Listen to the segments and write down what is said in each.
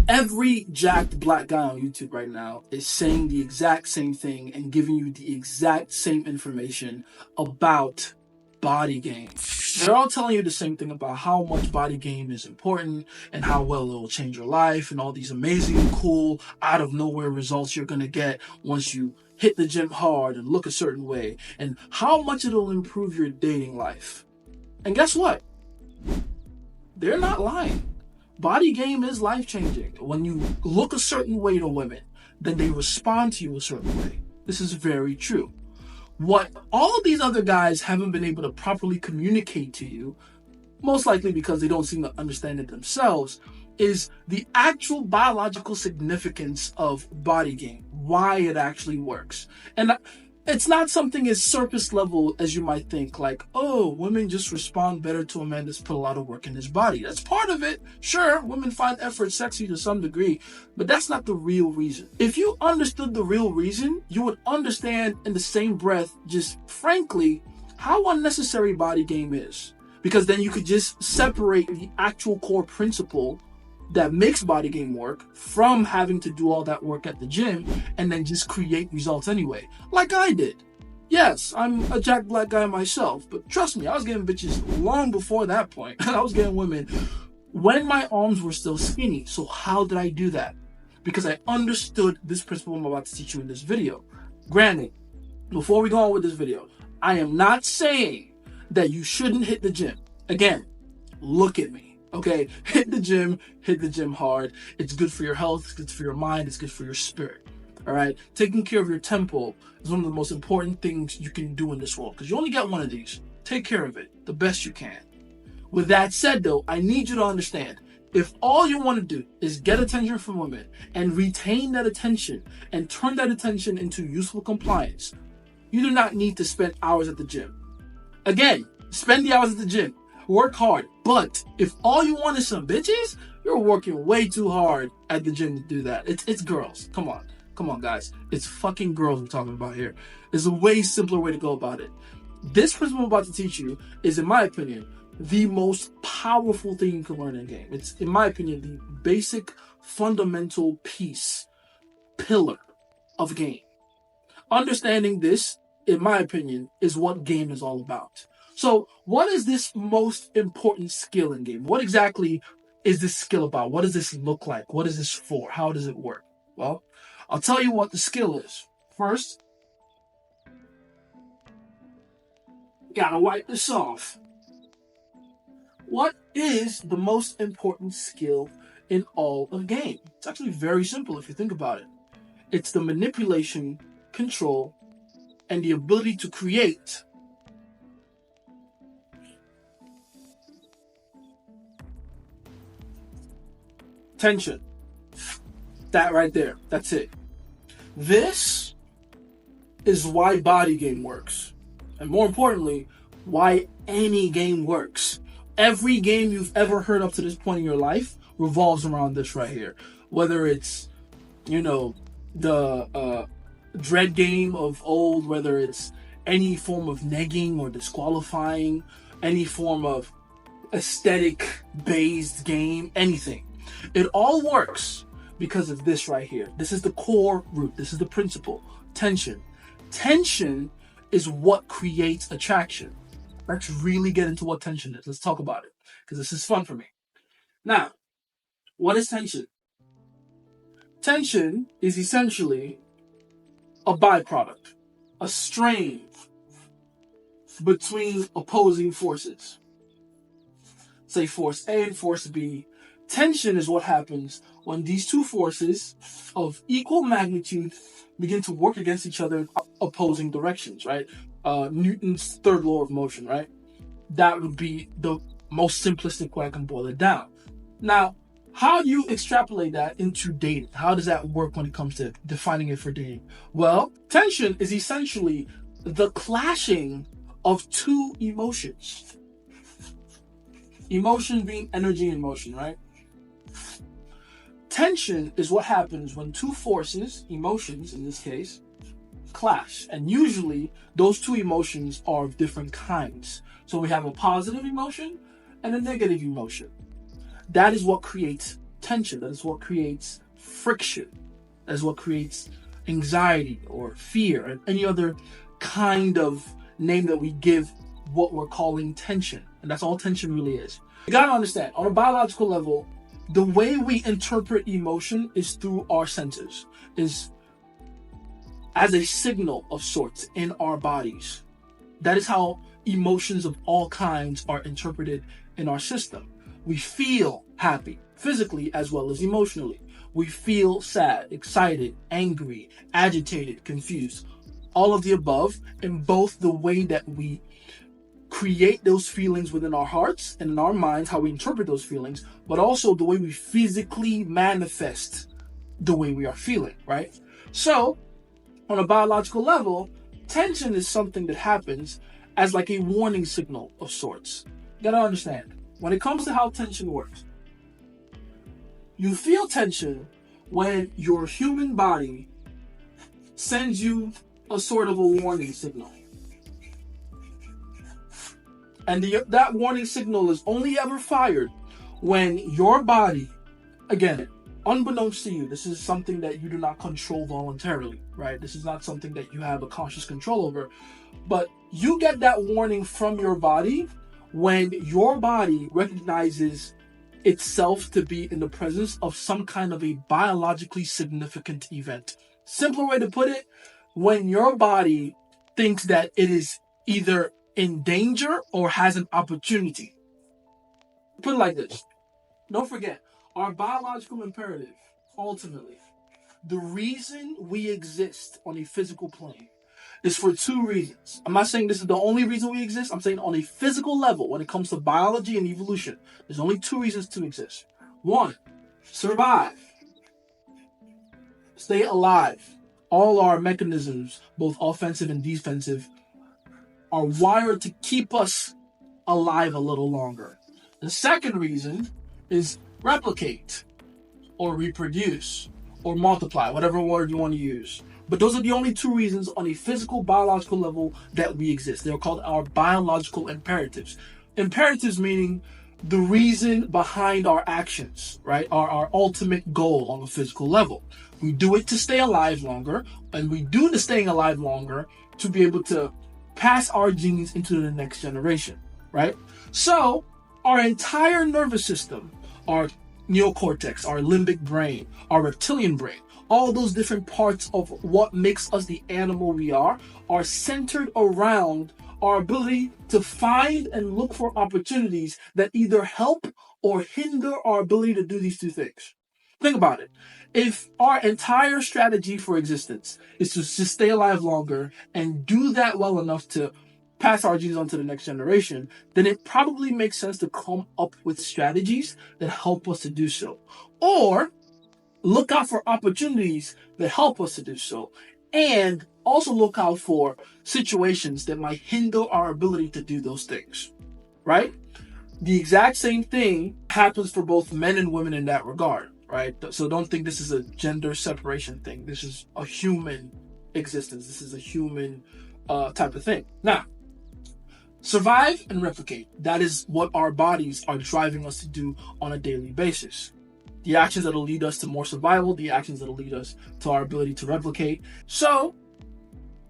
Every jacked black guy on YouTube right now is saying the exact same thing and giving you the exact same information about BodyGame. They're all telling you the same thing about how much BodyGame is important and how well it will change your life and all these amazing, cool, out of nowhere results you're going to get once you hit the gym hard and look a certain way, and how much it'll improve your dating life. And guess what? They're not lying. BodyGame is life-changing. When you look a certain way to women, then they respond to you a certain way. This is very true. What all of these other guys haven't been able to properly communicate to you, most likely because they don't seem to understand it themselves, is the actual biological significance of BodyGame, why it actually works. And it's not something as surface level as you might think, like, oh, women just respond better to a man that's put a lot of work in his body. That's part of it. Sure, women find effort sexy to some degree, but that's not the real reason. If you understood the real reason, you would understand in the same breath, just frankly, how unnecessary BodyGame is. Because then you could just separate the actual core principle that makes BodyGame work from having to do all that work at the gym and then just create results anyway, like I did. Yes, I'm a jacked black guy myself, but trust me, I was getting bitches long before that point. I was getting women when my arms were still skinny. So how did I do that? Because I understood this principle I'm about to teach you in this video. Granted, before we go on with this video, I am not saying that you shouldn't hit the gym. Again, look at me. Okay, hit the gym hard. It's good for your health, it's good for your mind, it's good for your spirit. All right, taking care of your temple is one of the most important things you can do in this world, because you only get one of these. Take care of it the best you can. With that said, though, I need you to understand, if all you want to do is get attention from women and retain that attention and turn that attention into useful compliance, you do not need to spend hours at the gym. Again, spend the hours at the gym. Work hard, but if all you want is some bitches, you're working way too hard at the gym to do that. It's girls. Come on, guys. It's fucking girls we're talking about here. There's a way simpler way to go about it. This principle I'm about to teach you is, in my opinion, the most powerful thing you can learn in a game. It's, in my opinion, the basic, fundamental pillar of game. Understanding this, in my opinion, is what game is all about. So what is this most important skill in game? What exactly is this skill about? What does this look like? What is this for? How does it work? Well, I'll tell you what the skill is. First, gotta wipe this off. What is the most important skill in all of game? It's actually very simple if you think about it. It's the manipulation, control, and the ability to create tension. That right there. That's it. This is why BodyGame works. And more importantly, why any game works. Every game you've ever heard up to this point in your life revolves around this right here. Whether it's, the dread game of old, whether it's any form of negging or disqualifying, any form of aesthetic-based game, anything. It all works because of this right here. This is the core root. This is the principle. Tension. Tension is what creates attraction. Let's really get into what tension is. Let's talk about it, because this is fun for me. Now, what is tension? Tension is essentially a byproduct, a strain between opposing forces. Say force A and force B. Tension is what happens when these two forces of equal magnitude begin to work against each other in opposing directions, right? Newton's third law of motion, right? That would be the most simplistic way I can boil it down. Now, how do you extrapolate that into dating? How does that work when it comes to defining it for dating? Well, tension is essentially the clashing of two emotions. Emotion being energy in motion, right? Tension is what happens when two forces, emotions in this case, clash. And usually those two emotions are of different kinds. So we have a positive emotion and a negative emotion. That is what creates tension. That is what creates friction. That is what creates anxiety or fear and any other kind of name that we give what we're calling tension. And that's all tension really is. You gotta understand, on a biological level, the way we interpret emotion is through our senses, is as a signal of sorts in our bodies. That is how emotions of all kinds are interpreted in our system. We feel happy, physically as well as emotionally. We feel sad, excited, angry, agitated, confused. All of the above, in both the way that we create those feelings within our hearts and in our minds, how we interpret those feelings, but also the way we physically manifest the way we are feeling, right? So, on a biological level, tension is something that happens as like a warning signal of sorts. You gotta understand, when it comes to how tension works, you feel tension when your human body sends you a sort of a warning signal. And that warning signal is only ever fired when your body, again, unbeknownst to you, this is something that you do not control voluntarily, right? This is not something that you have a conscious control over, but you get that warning from your body when your body recognizes itself to be in the presence of some kind of a biologically significant event. Simpler way to put it, when your body thinks that it is either in danger or has an opportunity. Put it like this. Don't forget, our biological imperative, ultimately, the reason we exist on a physical plane is for two reasons. I'm not saying this is the only reason we exist. I'm saying on a physical level, when it comes to biology and evolution, there's only two reasons to exist. One, survive. Stay alive. All our mechanisms, both offensive and defensive, are wired to keep us alive a little longer. The second reason is replicate or reproduce or multiply, whatever word you want to use. But those are the only two reasons on a physical, biological level that we exist. They're called our biological imperatives. Imperatives meaning the reason behind our actions, right? Our ultimate goal on a physical level. We do it to stay alive longer, and we do the staying alive longer to be able to pass our genes into the next generation, right? So our entire nervous system, our neocortex, our limbic brain, our reptilian brain, all those different parts of what makes us the animal we are centered around our ability to find and look for opportunities that either help or hinder our ability to do these two things. Think about it. If our entire strategy for existence is to just stay alive longer and do that well enough to pass our genes on to the next generation, then it probably makes sense to come up with strategies that help us to do so. Or look out for opportunities that help us to do so. And also look out for situations that might hinder our ability to do those things, right? The exact same thing happens for both men and women in that regard, right? So don't think this is a gender separation thing. This is a human existence. This is a human type of thing. Now, survive and replicate. That is what our bodies are driving us to do on a daily basis. The actions that'll lead us to more survival, the actions that'll lead us to our ability to replicate. So,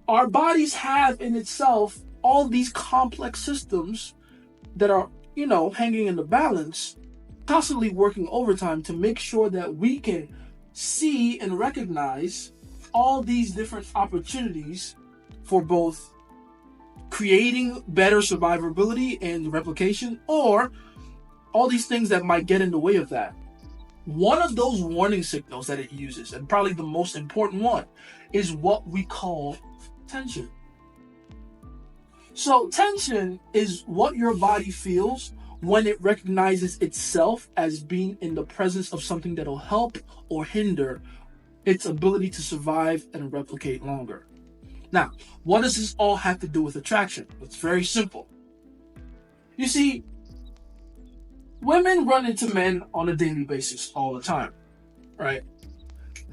our bodies have in itself all these complex systems that are, hanging in the balance, constantly working overtime to make sure that we can see and recognize all these different opportunities for both creating better survivability and replication, or all these things that might get in the way of that. One of those warning signals that it uses, and probably the most important one, is what we call tension. So tension is what your body feels when it recognizes itself as being in the presence of something that will help or hinder its ability to survive and replicate longer. Now, what does this all have to do with attraction? It's very simple. You see, women run into men on a daily basis all the time, right?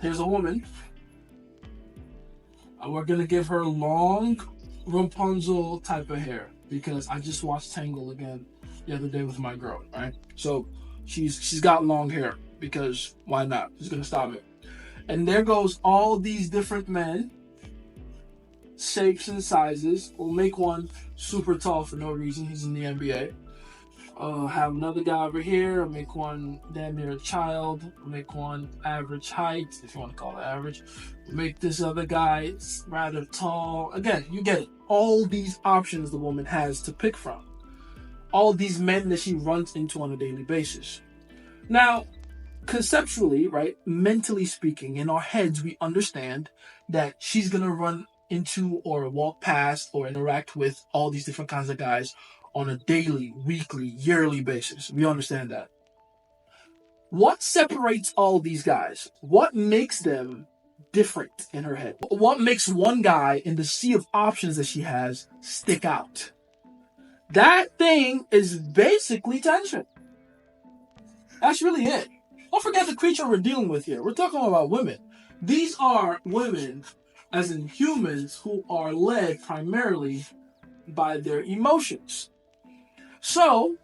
Here's a woman. We're going to give her long Rapunzel type of hair because I just watched Tangle again the other day with my girl, right? So she's got long hair because why not? Who's gonna stop me? And there goes all these different men, shapes and sizes. We'll make one super tall for no reason. He's in the NBA. Have another guy over here. I'll make one damn near a child. I'll make one average height, if you want to call it average. Make this other guy rather tall. Again, you get it. All these options the woman has to pick from. All these men that she runs into on a daily basis. Now, conceptually, right, mentally speaking, in our heads, we understand that she's going to run into or walk past or interact with all these different kinds of guys on a daily, weekly, yearly basis. We understand that. What separates all these guys? What makes them different in her head? What makes one guy in the sea of options that she has stick out? That thing is basically tension. That's really it. Don't forget the creature we're dealing with here. We're talking about women. These are women, as in humans, who are led primarily by their emotions. So,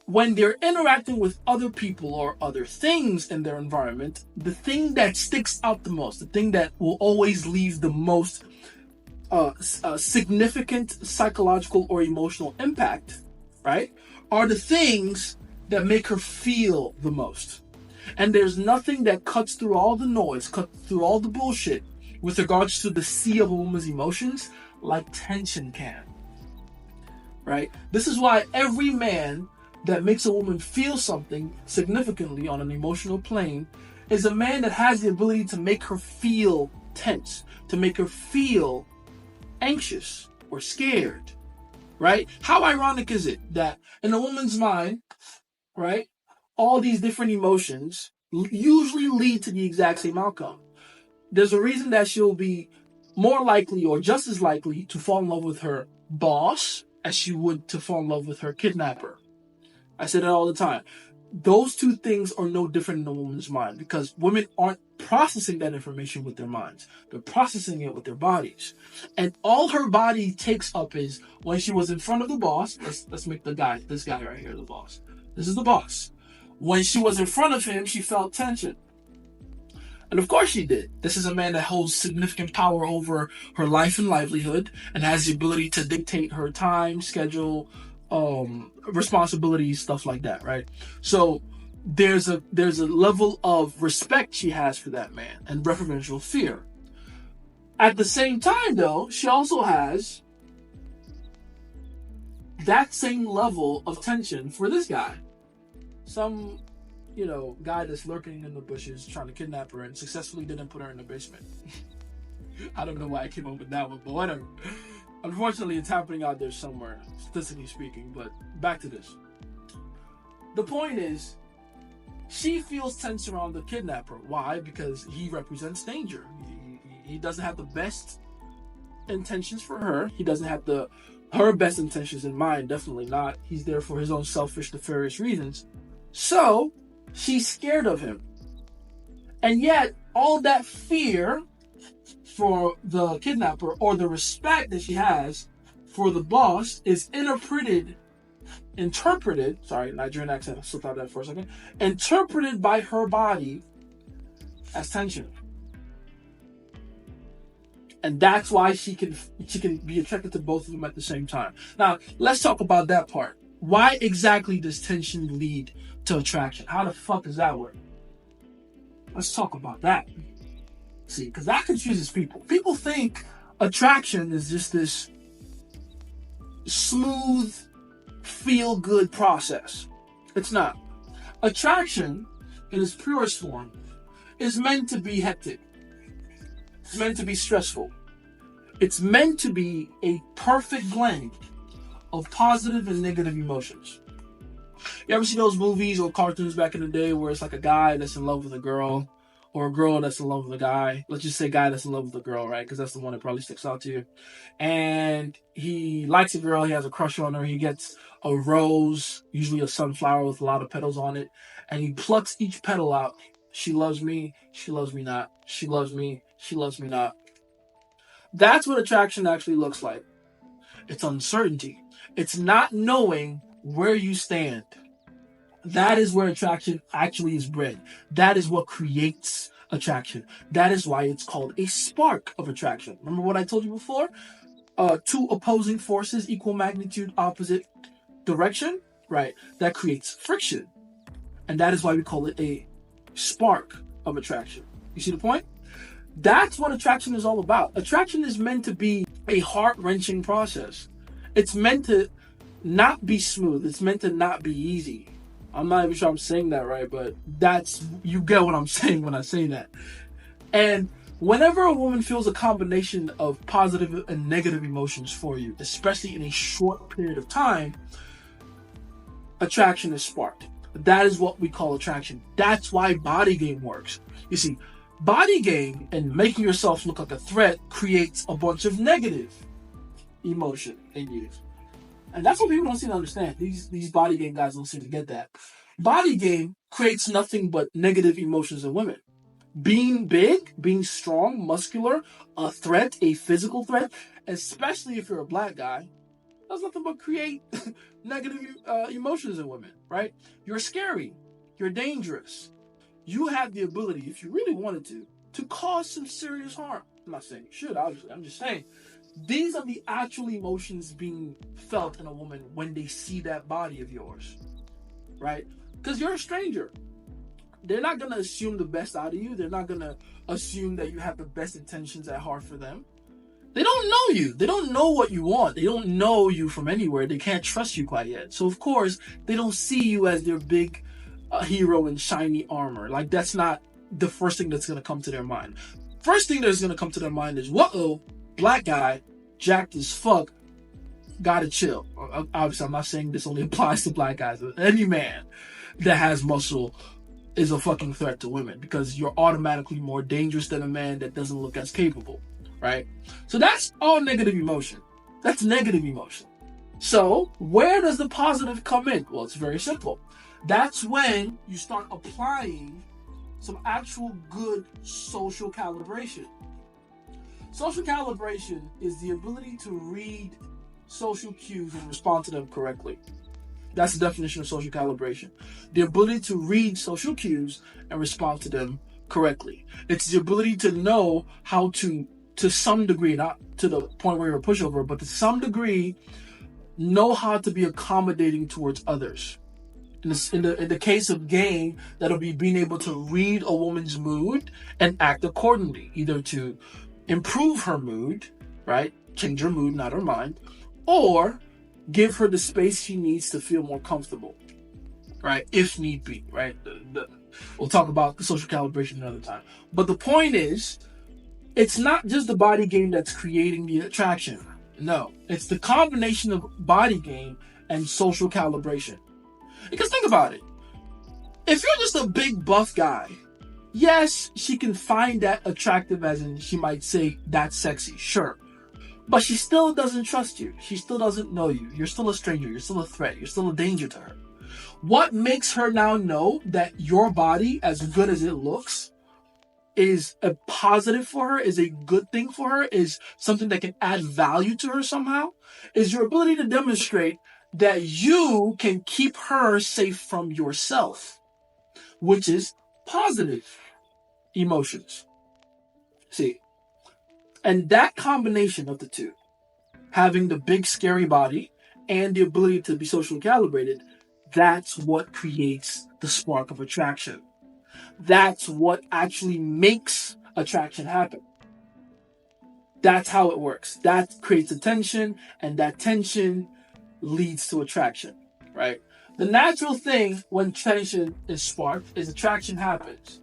when they're interacting with other people or other things in their environment, the thing that sticks out the most, the thing that will always leave the most significant psychological or emotional impact, right, are the things that make her feel the most. And there's nothing that cuts through all the noise, cuts through all the bullshit with regards to the sea of a woman's emotions like tension can. Right? This is why every man that makes a woman feel something significantly on an emotional plane is a man that has the ability to make her feel tense, to make her feel anxious or scared. Right? How ironic is it that in a woman's mind, right, all these different emotions usually lead to the exact same outcome. There's a reason that she'll be more likely or just as likely to fall in love with her boss as she would to fall in love with her kidnapper. I say that all the time. Those two things are no different in a woman's mind because women aren't processing that information with their minds. They're processing it with their bodies. And all her body takes up is when she was in front of the boss. Let's make this guy right here the boss. This is the boss. When she was in front of him, she felt tension. And of course she did. This is a man that holds significant power over her life and livelihood and has the ability to dictate her time, schedule, responsibilities, stuff like that, right? So there's a level of respect she has for that man and reverential fear. At the same time, though, she also has that same level of tension for this guy. Some guy that's lurking in the bushes trying to kidnap her and successfully didn't put her in the basement. I don't know why I came up with that one, but whatever. Unfortunately, it's happening out there somewhere, statistically speaking, but back to this. The point is, she feels tense around the kidnapper. Why? Because he represents danger. He doesn't have the best intentions for her. He doesn't have her best intentions in mind, definitely not. He's there for his own selfish, nefarious reasons. So, she's scared of him. And yet, all that fear for the kidnapper or the respect that she has for the boss is interpreted, sorry, Nigerian accent, I'll slip out that for a second, interpreted by her body as tension. And that's why she can be attracted to both of them at the same time. Now, let's talk about that part. Why exactly does tension lead to attraction? How the fuck does that work? Let's talk about that. See, because that confuses people. People think attraction is just this smooth, feel-good process. It's not. Attraction, in its purest form, is meant to be hectic. It's meant to be stressful. It's meant to be a perfect blend of positive and negative emotions. You ever see those movies or cartoons back in the day where it's like a guy that's in love with a girl or a girl that's in love with a guy? Let's just say guy that's in love with a girl, right? Because that's the one that probably sticks out to you. And he likes a girl. He has a crush on her. He gets a rose, usually a sunflower with a lot of petals on it. And he plucks each petal out. She loves me. She loves me not. She loves me. She loves me not. That's what attraction actually looks like. It's uncertainty. It's not knowing where you stand. That is where attraction actually is bred. That is what creates attraction. That is why it's called a spark of attraction. Remember what I told you before? Two opposing forces, equal magnitude, opposite direction, right? That creates friction. And that is why we call it a spark of attraction. You see the point? That's what attraction is all about. Attraction is meant to be a heart-wrenching process. It's meant to not be smooth. It's meant to not be easy. I'm not even sure I'm saying that right, but you get what I'm saying when I say that. And whenever a woman feels a combination of positive and negative emotions for you, especially in a short period of time, attraction is sparked. That is what we call attraction. That's why BodyGame works. You see, BodyGame and making yourself look like a threat creates a bunch of negative emotion in you. And that's what people don't seem to understand. These BodyGame guys don't seem to get that. BodyGame creates nothing but negative emotions in women. Being big, being strong, muscular, a threat, a physical threat, especially if you're a black guy, does nothing but create negative emotions in women, right? You're scary. You're dangerous. You have the ability, if you really wanted to cause some serious harm. I'm not saying you should, obviously. I'm just saying these are the actual emotions being felt in a woman when they see that body of yours, right? Because you're a stranger. They're not going to assume the best out of you. They're not going to assume that you have the best intentions at heart for them. They don't know you. They don't know what you want. They don't know you from anywhere. They can't trust you quite yet. So, of course, they don't see you as their big hero in shiny armor. Like, that's not the first thing that's going to come to their mind. First thing that's going to come to their mind is, whoa, black guy, jacked as fuck, gotta chill. Obviously, I'm not saying this only applies to black guys. But any man that has muscle is a fucking threat to women because you're automatically more dangerous than a man that doesn't look as capable, right? So that's all negative emotion. That's negative emotion. So where does the positive come in? Well, it's very simple. That's when you start applying some actual good social calibration. Social calibration is the ability to read social cues and respond to them correctly. That's the definition of social calibration. The ability to read social cues and respond to them correctly. It's the ability to know how to some degree, not to the point where you're a pushover, but to some degree, know how to be accommodating towards others. In the case of game, that'll be being able to read a woman's mood and act accordingly, either to improve her mood, right? Change her mood, not her mind, or give her the space she needs to feel more comfortable, right? If need be, right? We'll talk about the social calibration another time. But the point is, it's not just the body game that's creating the attraction. No, it's the combination of body game and social calibration. Because think about it. If you're just a big buff guy, yes, she can find that attractive, as in she might say that's sexy, sure. But she still doesn't trust you. She still doesn't know you. You're still a stranger. You're still a threat. You're still a danger to her. What makes her now know that your body, as good as it looks, is a positive for her, is a good thing for her, is something that can add value to her somehow, is your ability to demonstrate that you can keep her safe from yourself, which is positive emotions. See? And that combination of the two, having the big scary body and the ability to be socially calibrated, that's what creates the spark of attraction. That's what actually makes attraction happen. That's how it works. That creates a tension, and that tension leads to attraction, right? The natural thing when tension is sparked is attraction happens.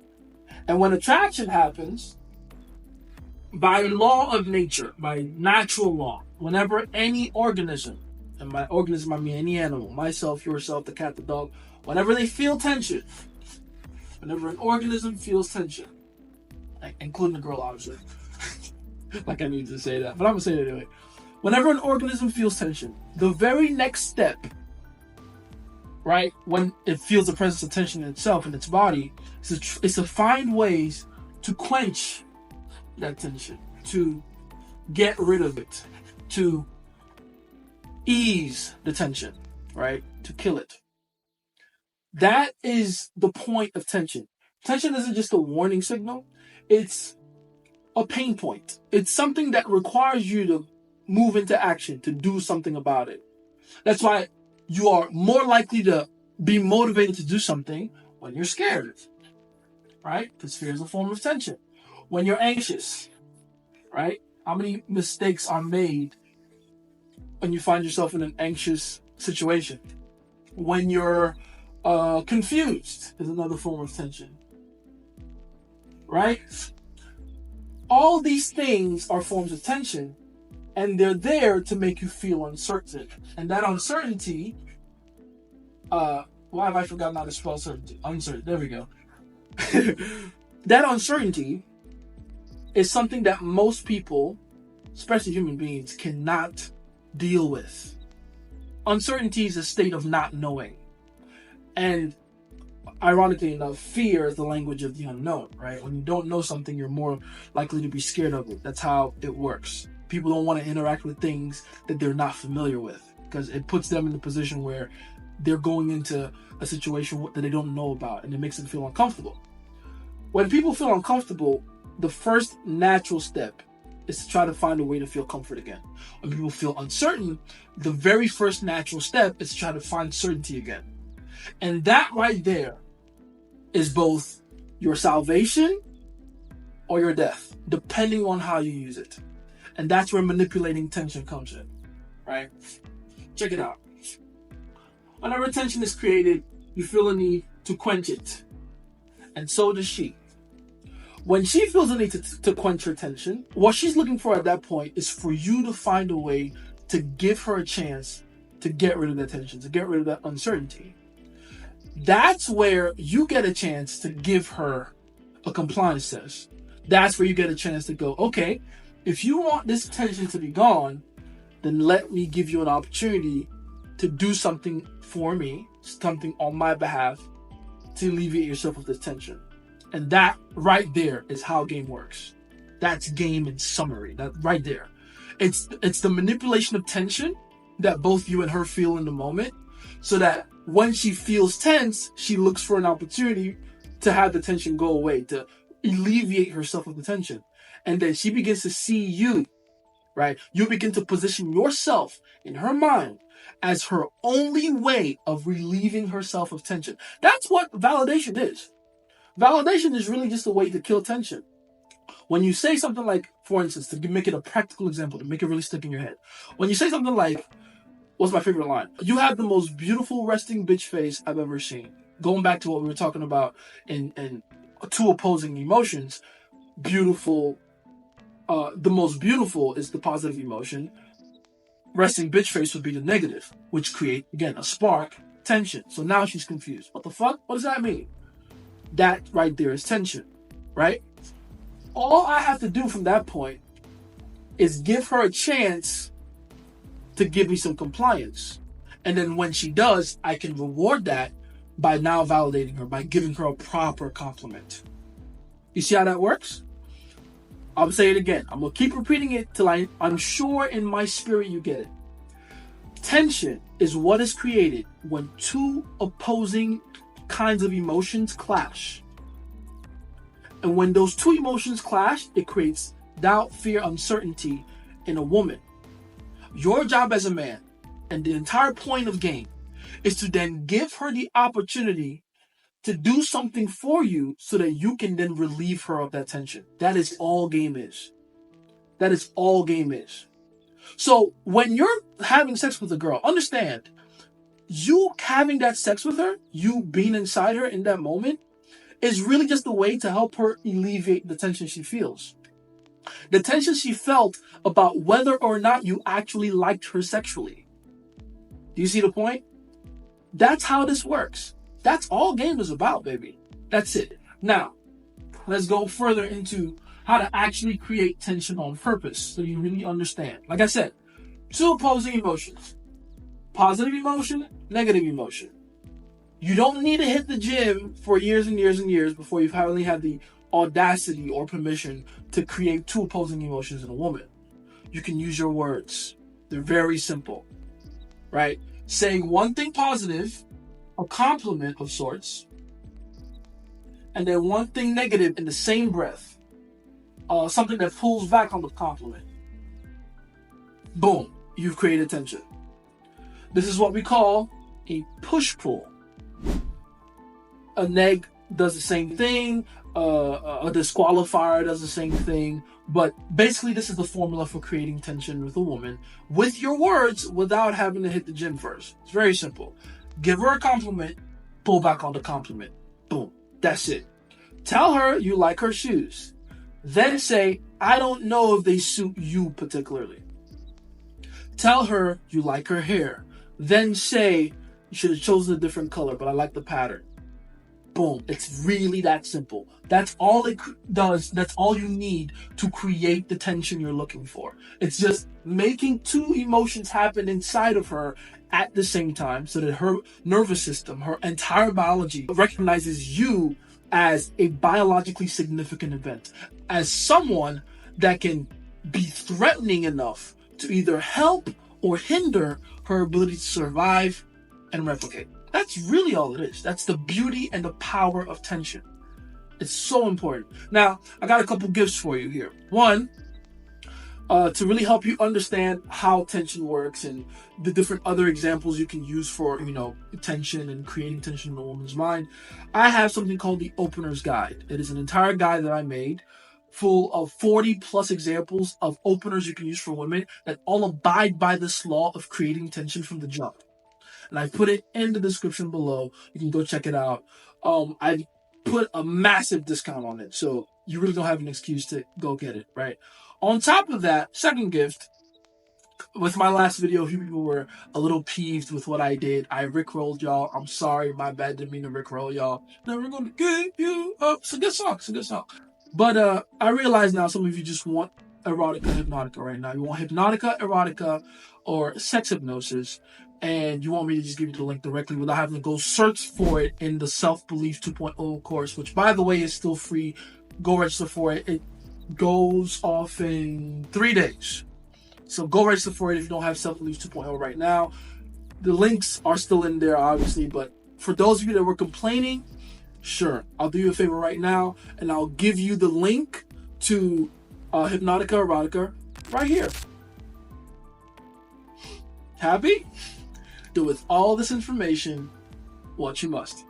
And when attraction happens, by law of nature, by natural law, whenever any organism, and by organism I mean any animal, myself, yourself, the cat, the dog, whenever they feel tension, whenever an organism feels tension, including the girl, obviously, like I need to say that, but I'm gonna say it anyway. Whenever an organism feels tension, the very next step, right, when it feels the presence of tension in itself, in its body, is to find ways to quench that tension, to get rid of it, to ease the tension, right, to kill it. That is the point of tension. Tension isn't just a warning signal. It's a pain point. It's something that requires you to move into action, to do something about it. That's why you are more likely to be motivated to do something when you're scared, right? Because fear is a form of tension. When you're anxious, right? How many mistakes are made when you find yourself in an anxious situation? When you're confused is another form of tension, right? All these things are forms of tension, and they're there to make you feel uncertain. And that uncertainty, why have I forgotten how to spell certainty? Uncertain, there we go. That uncertainty is something that most people, especially human beings, cannot deal with. Uncertainty is a state of not knowing. And ironically enough, fear is the language of the unknown, right? When you don't know something, you're more likely to be scared of it. That's how it works. People don't want to interact with things that they're not familiar with, because it puts them in a position where they're going into a situation that they don't know about, and it makes them feel uncomfortable. When people feel uncomfortable, the first natural step is to try to find a way to feel comfort again. When people feel uncertain, the very first natural step is to try to find certainty again. And that right there is both your salvation or your death, depending on how you use it. And that's where manipulating tension comes in, right? Check it out. Whenever tension is created, you feel a need to quench it. And so does she. When she feels a need to quench her tension, what she's looking for at that point is for you to find a way to give her a chance to get rid of that tension, to get rid of that uncertainty. That's where you get a chance to give her a compliance test. That's where you get a chance to go, okay, if you want this tension to be gone, then let me give you an opportunity to do something for me, something on my behalf, to alleviate yourself of this tension. And that right there is how game works. That's game in summary. That right there. It's the manipulation of tension that both you and her feel in the moment, so that when she feels tense, she looks for an opportunity to have the tension go away, to alleviate herself of the tension. And then she begins to see you, right? You begin to position yourself in her mind as her only way of relieving herself of tension. That's what validation is. Validation is really just a way to kill tension. When you say something like, for instance, to make it a practical example, to make it really stick in your head. When you say something like, what's my favorite line? You have the most beautiful resting bitch face I've ever seen. Going back to what we were talking about in two opposing emotions, beautiful, the most beautiful is the positive emotion. Resting bitch face would be the negative, which create, again, a spark, tension. So now she's confused. What the fuck? What does that mean? That right there is tension, right? All I have to do from that point is give her a chance to give me some compliance. And then when she does, I can reward that by now validating her, by giving her a proper compliment. You see how that works? I'll say it again. I'm going to keep repeating it till I'm sure in my spirit you get it. Tension is what is created when two opposing kinds of emotions clash. And when those two emotions clash, it creates doubt, fear, uncertainty in a woman. Your job as a man, and the entire point of game, is to then give her the opportunity to do something for you so that you can then relieve her of that tension. That is all game is. That is all game is. So when you're having sex with a girl, understand, you having that sex with her, you being inside her in that moment, is really just a way to help her alleviate the tension she feels. The tension she felt about whether or not you actually liked her sexually. Do you see the point? That's how this works. That's all game is about, baby. That's it. Now, let's go further into how to actually create tension on purpose so you really understand. Like I said, two opposing emotions. Positive emotion, negative emotion. You don't need to hit the gym for years and years and years before you've finally had the audacity or permission to create two opposing emotions in a woman. You can use your words. They're very simple, right? Saying one thing positive a compliment of sorts, and then one thing negative in the same breath, something that pulls back on the compliment. Boom, you've created tension. This is what we call a push-pull. A neg does the same thing, a disqualifier does the same thing, but basically this is the formula for creating tension with a woman with your words without having to hit the gym first. It's very simple. Give her a compliment, pull back on the compliment. Boom, that's it. Tell her you like her shoes. Then say, I don't know if they suit you particularly. Tell her you like her hair. Then say, you should have chosen a different color, but I like the pattern. Boom. It's really that simple. That's all it does. That's all you need to create the tension you're looking for. It's just making two emotions happen inside of her at the same time so that her nervous system, her entire biology recognizes you as a biologically significant event, as someone that can be threatening enough to either help or hinder her ability to survive and replicate. That's really all it is. That's the beauty and the power of tension. It's so important. Now, I got a couple gifts for you here. One, to really help you understand how tension works and the different other examples you can use for, tension and creating tension in a woman's mind. I have something called the Opener's Guide. It is an entire guide that I made full of 40 plus examples of openers you can use for women that all abide by this law of creating tension from the jump. And I put it in the description below. You can go check it out. I put a massive discount on it, so you really don't have an excuse to go get it, right? On top of that, second gift, with my last video, a few people were a little peeved with what I did. I rickrolled y'all. I'm sorry, my bad, didn't mean to rickroll y'all. Never gonna give you up. It's a good song, But I realize now some of you just want erotica, hypnotica right now. You want hypnotica, erotica, or sex hypnosis, and you want me to just give you the link directly without having to go search for it in the Self-Belief 2.0 course, which, by the way, is still free. Go register for it. It goes off in 3 days. So go register for it if you don't have Self-Belief 2.0 right now. The links are still in there, obviously, but for those of you that were complaining, sure, I'll do you a favor right now, and I'll give you the link to Hypnotica Erotica right here. Happy? Do with all this information what you must.